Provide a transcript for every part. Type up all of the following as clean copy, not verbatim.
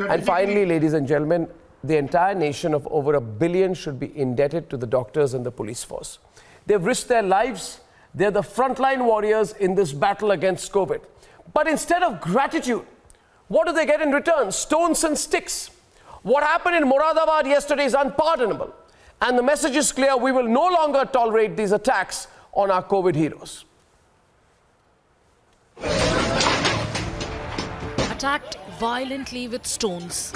And finally, ladies and gentlemen, the entire nation of over 1 billion should be indebted to the doctors and the police force. They've risked their lives. They're the frontline warriors in this battle against COVID. But instead of gratitude, what do they get in return? Stones and sticks. What happened in Moradabad yesterday is unpardonable. And the message is clear: we will no longer tolerate these attacks on our COVID heroes. Attacked violently with stones.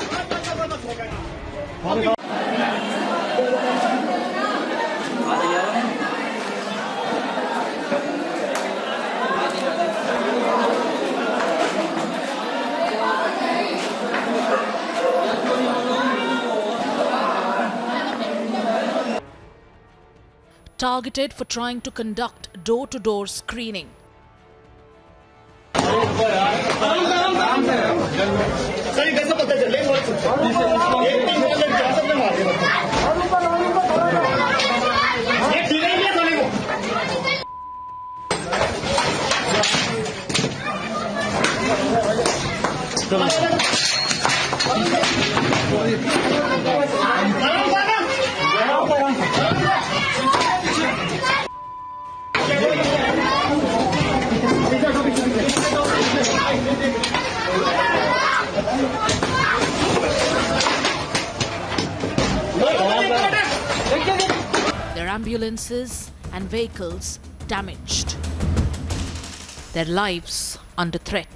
Targeted for trying to conduct door-to-door screening. Their ambulances and vehicles damaged. Their lives under threat.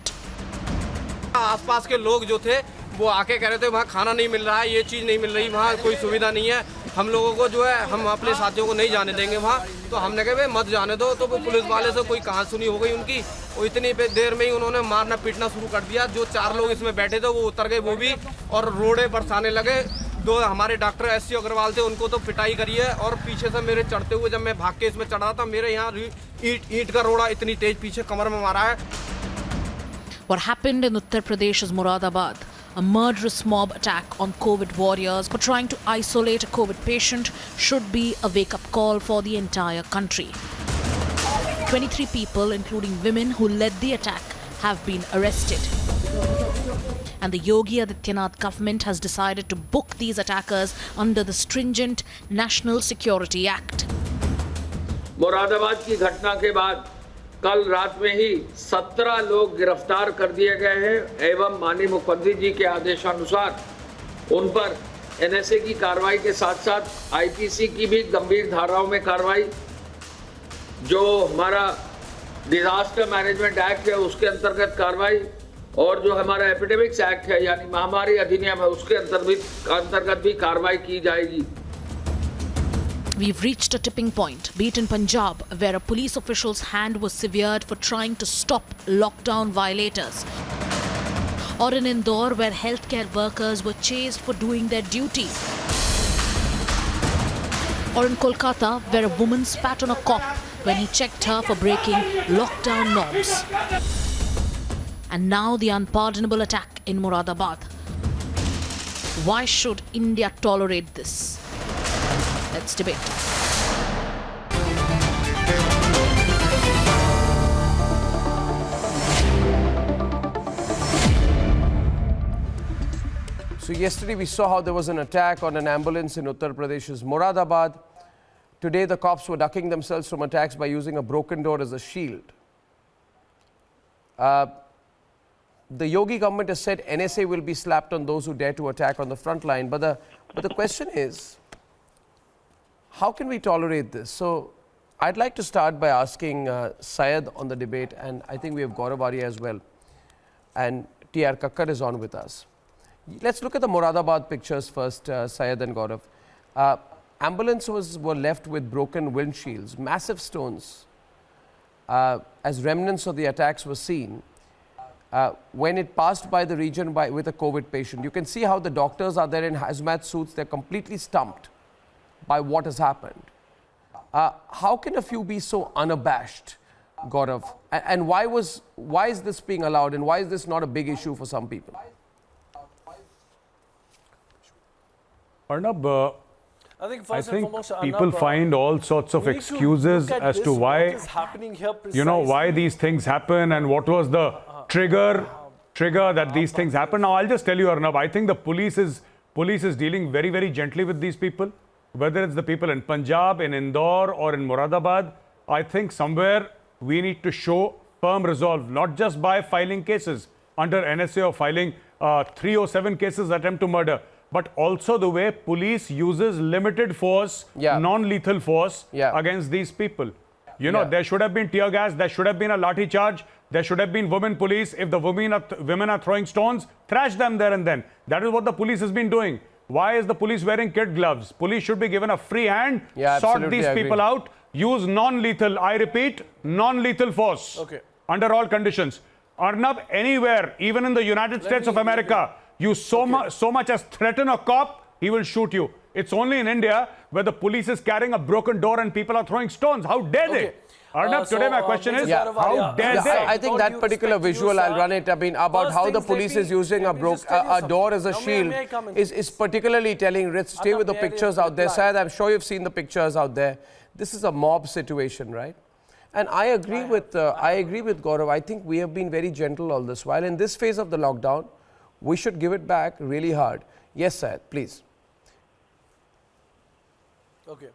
आसपास के लोग जो थे वो आके कह रहे थे वहाँ खाना नहीं मिल रहा है, ये चीज़ नहीं मिल रही, वहाँ कोई सुविधा नहीं है, हम लोगों को जो है हम अपने साथियों को नहीं जाने देंगे वहाँ। तो हमने कहा भाई मत जाने दो। तो पुलिस वाले से कोई कहासुनी हो गई उनकी, और इतनी देर में ही उन्होंने मारना पीटना शुरू कर दिया। जो 4 लोग इसमें बैठे थे वो उतर गए वो भी, और रोड़े बरसाने लगे। 2 हमारे डॉक्टर एससी अग्रवाल थे, उनको तो पिटाई करी है। और पीछे से मेरे चढ़ते हुए जब मैं भाग के इसमें चढ़ा था, मेरे यहाँ ईंट का रोड़ा इतनी तेज पीछे कमर में मारा है। What happened in Uttar Pradesh's Moradabad, a murderous mob attack on COVID warriors for trying to isolate a COVID patient, should be a wake-up call for the entire country. 23 people, including women who led the attack, have been arrested. And the Yogi Adityanath government has decided to book these attackers under the stringent National Security Act. Moradabad की घटना के बाद कल रात में ही 17 लोग गिरफ्तार कर दिए गए हैं एवं माननीय मुख्यमंत्री जी के आदेशानुसार उन पर एनएसए की कार्रवाई के साथ साथ आईपीसी की भी गंभीर धाराओं में कार्रवाई, जो हमारा डिजास्टर मैनेजमेंट एक्ट है उसके अंतर्गत कार्रवाई, और जो हमारा एपिडेमिक्स एक्ट है यानी महामारी अधिनियम है उसके अंतर्गत भी कार्रवाई की जाएगी। We've reached a tipping point, be it in Punjab, where a police official's hand was severed for trying to stop lockdown violators, or in Indore, where healthcare workers were chased for doing their duty, or in Kolkata, where a woman spat on a cop when he checked her for breaking lockdown norms. And now the unpardonable attack in Moradabad. Why should India tolerate this? Let's debate. So yesterday we saw how there was an attack on an ambulance in Uttar Pradesh's Moradabad. Today the cops were ducking themselves from attacks by using a broken door as a shield. The Yogi government has said NSA will be slapped on those who dare to attack on the front line. But the question is, how can we tolerate this? So I'd like to start by asking Syed on the debate, and I think we have Gaurav Arya as well, and T.R. Kakkar is on with us. Let's look at the Moradabad pictures first, Syed and Gaurav. Ambulances were left with broken windshields, massive stones, as remnants of the attacks were seen. When it passed by the region with a COVID patient, you can see how the doctors are there in hazmat suits. They're completely stumped by what has happened. How can a few be so unabashed, Gaurav? And why is this being allowed, and why is this not a big issue for some people? Arnab, I think people find all sorts of excuses as to why, why these things happen and what was the trigger trigger that these things happen. Now, I'll just tell you, Arnab, I think the police is dealing very, very gently with these people. Whether it's the people in Punjab, in Indore, or in Moradabad, I think somewhere we need to show firm resolve, not just by filing cases under NSA or filing 307 cases attempt to murder, but also the way police uses limited force, non-lethal force against these people. You know, there should have been tear gas, there should have been a lathi charge, there should have been women police. If the women are throwing stones, thrash them there and then. That is what the police has been doing. Why is the police wearing kid gloves? Police should be given a free hand, sort these people out, use non-lethal, I repeat, non-lethal force under all conditions. Arnab, anywhere, even in the United States of America, you so much as threaten a cop, he will shoot you. It's only in India where the police is carrying a broken door and people are throwing stones. How dare they? Arnab, today my question is, how dare they? I think that particular visual, I'll run it, about how the police is using a door as a shield is particularly telling. Let's stay with the pictures out there. Syed, I'm sure you've seen the pictures out there. This is a mob situation, right? And I agree with Gaurav. I think we have been very gentle all this while. In this phase of the lockdown, we should give it back really hard. Yes, Syed, please. Okay.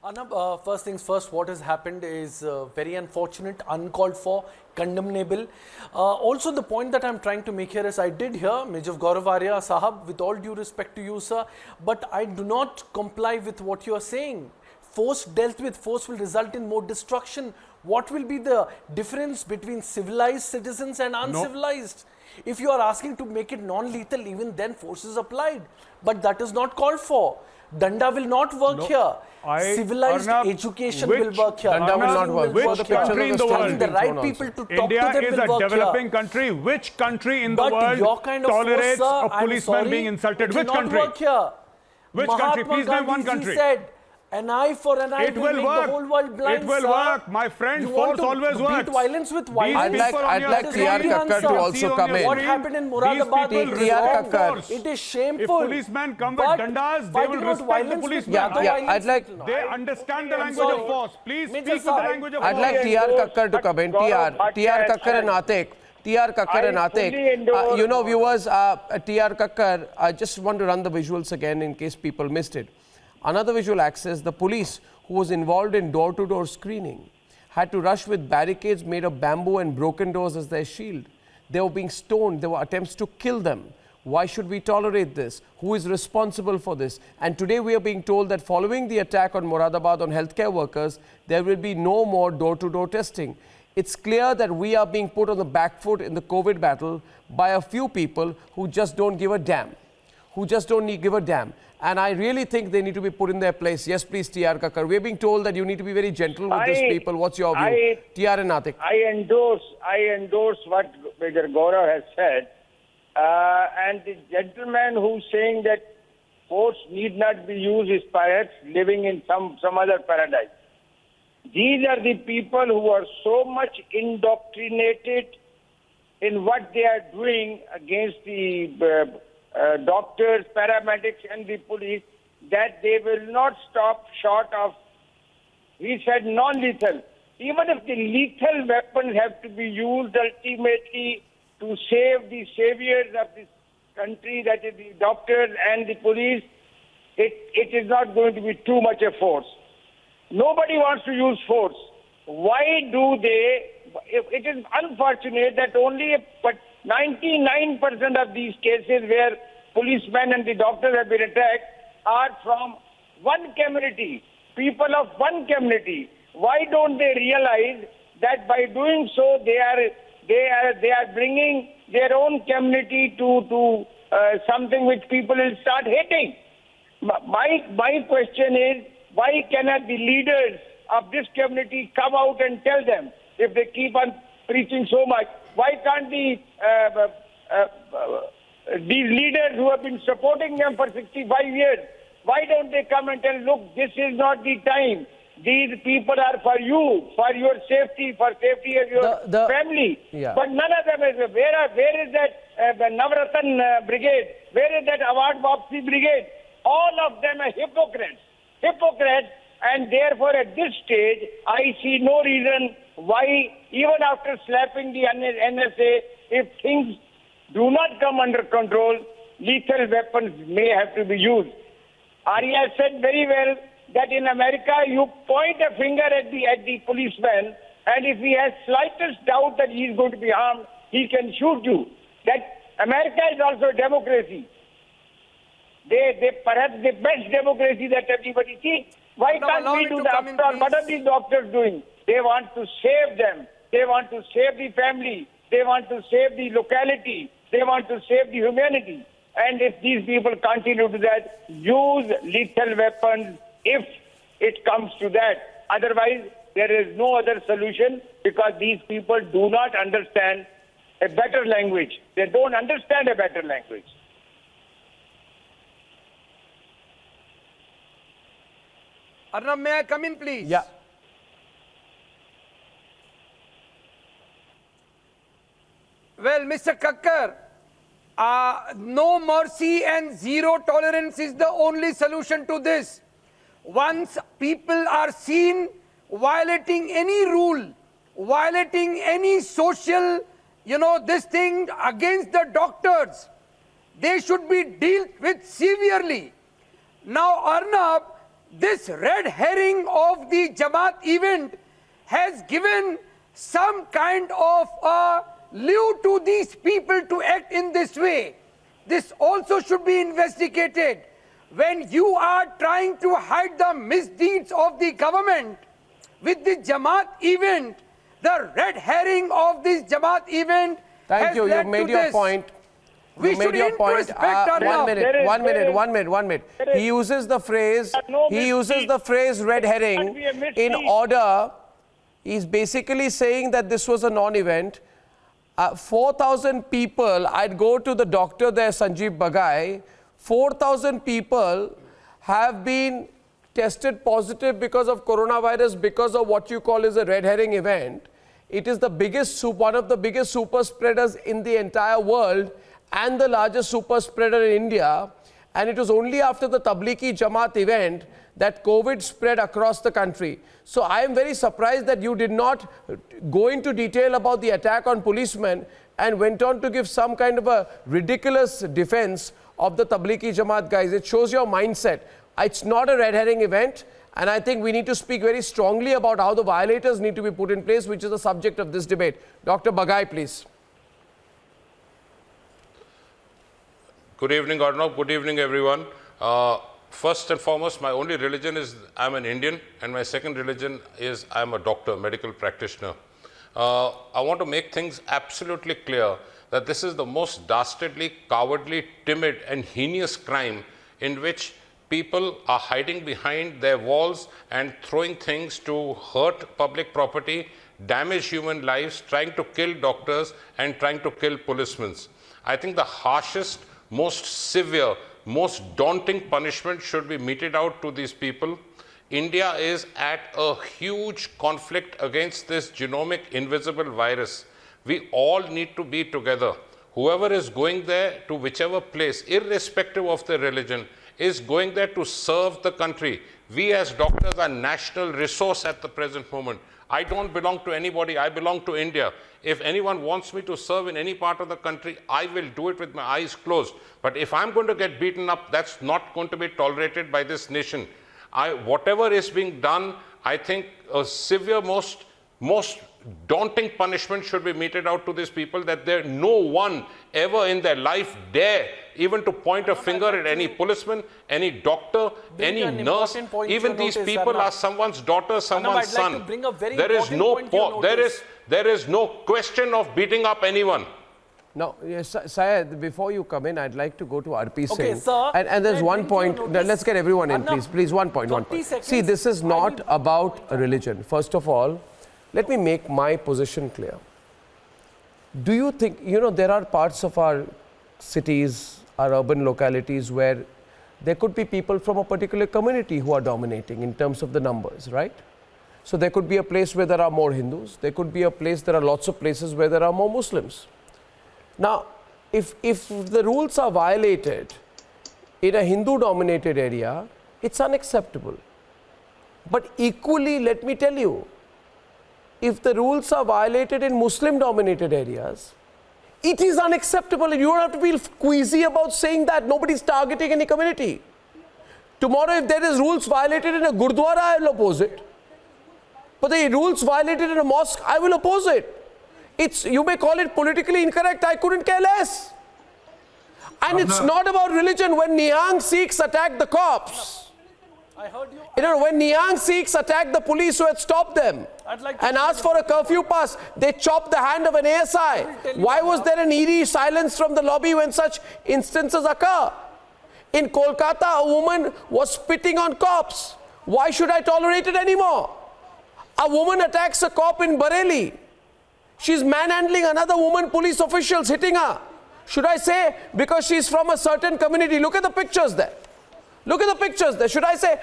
Arnab, first things first, what has happened is very unfortunate, uncalled for, condemnable. Also, the point that I'm trying to make here is I did hear Major Gaurav Arya Sahab, with all due respect to you, sir, but I do not comply with what you are saying. Force dealt with force will result in more destruction. What will be the difference between civilized citizens and uncivilized? If you are asking to make it non-lethal, even then force is applied. But that is not called for. Danda will not work here. Civilized education will work here. Danda will not work. Which country in the world? The right people to talk India to them is will a work developing here. country. Which country in the But world your kind of tolerates force, a policeman being insulted? Which country? Work here. Which Mahatma country? Please name one Gandhiji country. said, an eye for an eye It will will make work. the whole world blind, It will sir. work, my friend. You want Force to always beat works. violence with violence. I'd like T.R. Kakkar to also come in. What happened in Moradabad is T.R. wrong. Kakkar. It is shameful. If policemen come with But dandas, they will fighting out respect the violence with policemen. I'd like... They understand the language of force. Please speak with the language of I'd force. like T.R. Kakkar to come in. T.R. Kakkar and Atik. T.R. Kakkar and Atik. You know, viewers, T.R. Kakkar, I just want to run the visuals again in case people missed it. Another visual access, the police who was involved in door-to-door screening had to rush with barricades made of bamboo and broken doors as their shield. They were being stoned. There were attempts to kill them. Why should we tolerate this? Who is responsible for this? And today we are being told that following the attack on Moradabad on healthcare workers, there will be no more door-to-door testing. It's clear that we are being put on the back foot in the COVID battle by a few people who just don't give a damn. Give a damn. And I really think they need to be put in their place. Yes, please, T.R. Kakkar. We're being told that you need to be very gentle with these people. What's your view? T.R. and Atik. I endorse what Major Gaurav has said. And the gentleman who's saying that force need not be used is perhaps living in some other paradise. These are the people who are so much indoctrinated in what they are doing against the doctors, paramedics and the police that they will not stop short of, he said, non-lethal. Even if the lethal weapons have to be used ultimately to save the saviors of this country, that is the doctors and the police, it is not going to be too much a force. Nobody wants to use force. Why do they? It is unfortunate that only 99% of these cases where policemen and the doctors have been attacked are from one community, people of one community. Why don't they realize that by doing so they are bringing their own community to something which people will start hating? My question is, why cannot the leaders of this community come out and tell them, if they keep on preaching so much? Why can't these leaders who have been supporting them for 65 years, why don't they come and tell, look, this is not the time. These people are for you, for your safety, for safety of your family. Yeah. But none of them is. Where is that Navratan brigade? Where is that Award Wapsi brigade? All of them are hypocrites. And therefore at this stage, I see no reason why, even after slapping the NSA, if things do not come under control, lethal weapons may have to be used. Arya said very well that in America you point a finger at the policeman, and if he has slightest doubt that he is going to be harmed, he can shoot you. That America is also a democracy. They perhaps the best democracy that everybody sees. Why Now, can't allow we me do to that? come in, After all, what please. are these doctors doing? They want to save them. They want to save the family. They want to save the locality. They want to save the humanity. And if these people continue to that, use lethal weapons if it comes to that. Otherwise, there is no other solution, because these people do not understand a better language. They don't understand a better language. Arnab, may I come in, please? Yeah. Well, Mr. Kakkar, no mercy and zero tolerance is the only solution to this. Once people are seen violating any rule, violating any social, this thing against the doctors, they should be dealt with severely. Now, Arnab, this red herring of the Jamaat event has given some kind of a lieu to these people to act in this way. This also should be investigated. When you are trying to hide the misdeeds of the government with the Jamaat event, the red herring of this Jamaat event Thank has you. led You've made to your this. point. We You made should your point. introspect our One now. minute, There is- one there minute, is- one minute, one minute. there is- He uses the phrase, no he uses the phrase red herring Can't be a misdeed. in order. He's basically saying that this was a non-event. 4,000 people, I'd go to the doctor there, Sanjeev Bagai, 4,000 people have been tested positive because of coronavirus, because of what you call is a red herring event. It is the biggest, one of the biggest super spreaders in the entire world and the largest super spreader in India. And it was only after the Tablighi Jamaat event that COVID spread across the country. So I am very surprised that you did not go into detail about the attack on policemen and went on to give some kind of a ridiculous defense of the Tablighi Jamaat guys. It shows your mindset. It's not a red herring event, and I think we need to speak very strongly about how the violators need to be put in place, which is the subject of this debate. Dr. Bagai, please. Good evening, Arnab. Good evening, everyone. First and foremost, my only religion is I'm an Indian, and my second religion is I'm a doctor, medical practitioner. I want to make things absolutely clear that this is the most dastardly, cowardly, timid, and heinous crime in which people are hiding behind their walls and throwing things to hurt public property, damage human lives, trying to kill doctors, and trying to kill policemen. I think the harshest, most severe, most daunting punishment should be meted out to these people. India is at a huge conflict against this genomic invisible virus. We all need to be together. Whoever is going there to whichever place, irrespective of their religion, is going there to serve the country. We as doctors are national resource at the present moment. I don't belong to anybody, I belong to India. If anyone wants me to serve in any part of the country, I will do it with my eyes closed. But if I'm going to get beaten up, that's not going to be tolerated by this nation. Whatever is being done, I think a severe, most daunting punishment should be meted out to these people, that there no one ever in their life dare even to point a finger at any policeman, any doctor, any an nurse. important point to Even your these notice, people Arnab. are someone's daughter, someone's I'd like son. to bring a very There is important no point to your notice. there is no question of beating up anyone. Now, yes, Syed, before you come in, I'd like to go to RP Okay, Singh. sir, And there's may I one bring to your point. notice- Let's get everyone in, Arnab, please. Please, one point. 20 seconds. See, this is I not will- about a religion. First of all, let me make my position clear. Do you think, there are parts of our cities, our urban localities where there could be people from a particular community who are dominating in terms of the numbers, right? So there could be a place where there are more Hindus. There could be a place, there are lots of places where there are more Muslims. Now, if the rules are violated in a Hindu-dominated area, it's unacceptable. But equally, let me tell you, if the rules are violated in Muslim-dominated areas, It is unacceptable, and you don't have to feel queasy about saying that. Nobody's targeting any community. Tomorrow, if there is rules violated in a Gurdwara, I will oppose it. But the rules violated in a mosque, I will oppose it. You may call it politically incorrect, I couldn't care less. And it's not about religion. When Nihang Sikhs attacked the cops, I heard you. when Nihang Sikhs attacked the police who had stopped them and asked for a curfew pass, they chopped the hand of an ASI. Why was there an eerie silence from the lobby when such instances occur? In Kolkata, a woman was spitting on cops. Why should I tolerate it anymore? A woman attacks a cop in Bareilly. She's manhandling another woman, police officials hitting her. Should I say because she's from a certain community? Look at the pictures there. Look at the pictures there. Should I say,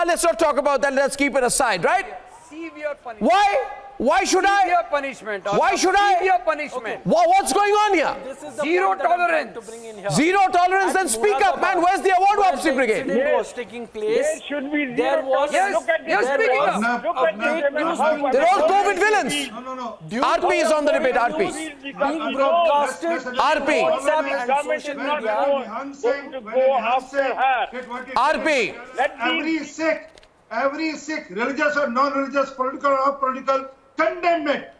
let's not talk about that, let's keep it aside, right? Severe punishment. Why? Why should I? Severe punishment. Why should I? Severe punishment. What's going on here? This is the Zero point that I'm trying tolerance. to bring in here. Zero tolerance, then speak up, man. Where's the award When Wapsi the Brigade? incident was taking place, There should be zero there was Yes, Look at yes, this. speaking was up. Look at fake this. news How- being They're all COVID villains. due RP is to on the fake debate, RP. news being broadcasted RP. WhatsApp and Government social is not media. going to go after her. RP. Every Sikh, religious or non-religious, political or political, condemned it.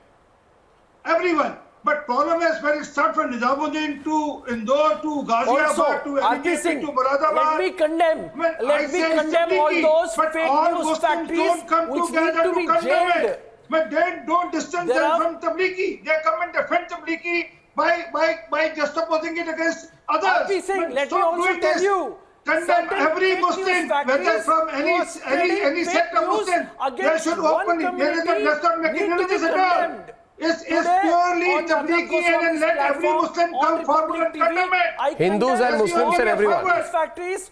Everyone. But problem is when it starts from Nizamuddin to Indore to Also, Ghaziabad to RP Singh, to Moradabad. let me condemn all those fake news factories which need to be jailed. But they don't distance There are- them from Tablighi. They come and defend Tablighi by just opposing it against others. RP Singh, But let me stop also doing tell this. you, Condemn certain every fake news Muslim, factories whether from who are spreading any fake sect of news Muslim, they against should one openly. community Let's not make need to be religious at all. condemned. It's Today, purely on Tablighi Arnab and let every Goswami's Muslim platform, come on forward Republic and condemn TV, it. I Hindus condemn and Muslims and all everyone. fake news factories,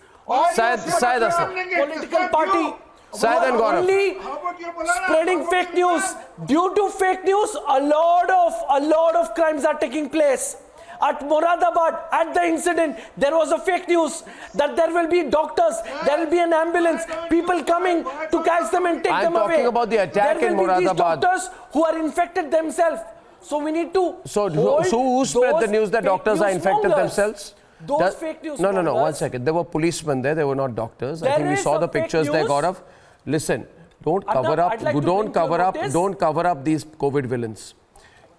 Syed Asad. Syed political party Syed and who are Gaurav. only How about your Maulana? spreading How about fake your news. Due to fake news, a lot of crimes are taking place. At Moradabad, at the incident, there was a fake news that there will be doctors, there will be an ambulance, people coming to catch them and take I'm them away. talking about the attack there in will be these Moradabad. doctors who are infected themselves. So we need to So hold who spread the those news that fake doctors are news infected mongers. themselves? Those fake news No, one mongers. second. There were policemen there. They were not doctors. I There think we is saw a the fake pictures there, news. Gaurav. Listen, don't Arnab, cover up. I'd like to Don't bring to your cover up. notice- Don't cover up these COVID villains.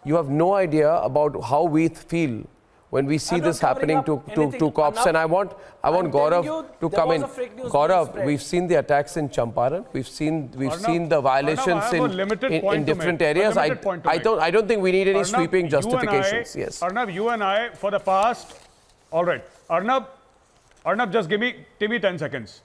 You have no idea about how we feel when we see I'm not this happening covering up to anything, cops. Arnab. And I want I'm telling Gaurav you, to there come was in. a fake news being Gaurav, spread. we've seen the attacks in Champaran. We've seen the violations Arnab, I have a limited in point to different make. A areas. limited point to I make. don't think we need any Arnab, sweeping you and justifications. I- Yes. Arnab, you and I, for the past, all right. Arnab, just give me 10 seconds.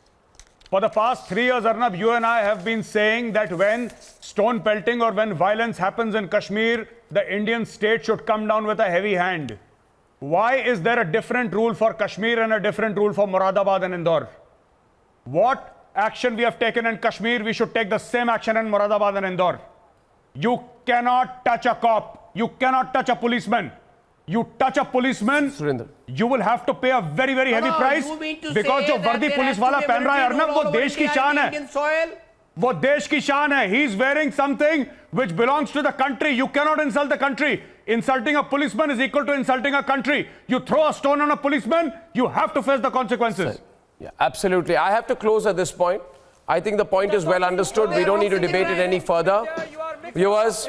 For the past 3 years, Arnab, you and I have been saying that when stone pelting or when violence happens in Kashmir, the Indian state should come down with a heavy hand. Why is there a different rule for Kashmir and a different rule for Moradabad and Indore? What action we have taken in Kashmir, we should take the same action in Moradabad and Indore. You cannot touch a cop. You cannot touch a policeman. You touch a policeman, Surinder. you will have to pay a very, very heavy price. Because जो वर्दी police वाला पहन रहा है अर्नब, वो देश की शान है. वो देश की शान है. He is wearing something which belongs to the country. You cannot insult the country. Insulting a policeman is equal to insulting a country. You throw a stone on a policeman, you have to face the consequences. Yeah, absolutely. I have to close at this point. I think the point is well understood. We don't need to debate it any further. Viewers,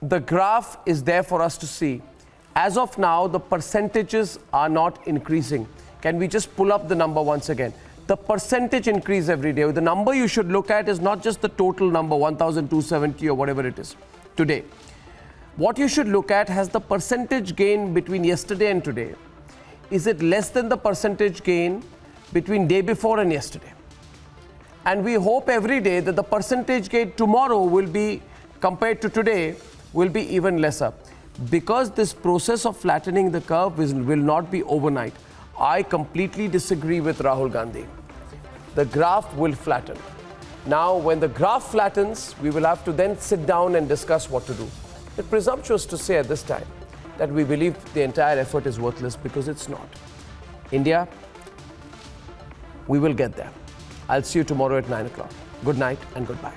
the graph is there for us to see. As of now, the percentages are not increasing. Can we just pull up the number once again? The percentage increase every day. The number you should look at is not just the total number, 1,270 or whatever it is today. What you should look at has the percentage gain between yesterday and today. Is it less than the percentage gain between day before and yesterday? And we hope every day that the percentage gain tomorrow will be, compared to today, will be even lesser. Because this process of flattening the curve will not be overnight. I completely disagree with Rahul Gandhi. The graph will flatten. Now, when the graph flattens, we will have to then sit down and discuss what to do. It's presumptuous to say at this time that we believe the entire effort is worthless, because it's not. India, we will get there. I'll see you tomorrow at 9 o'clock. Good night and goodbye.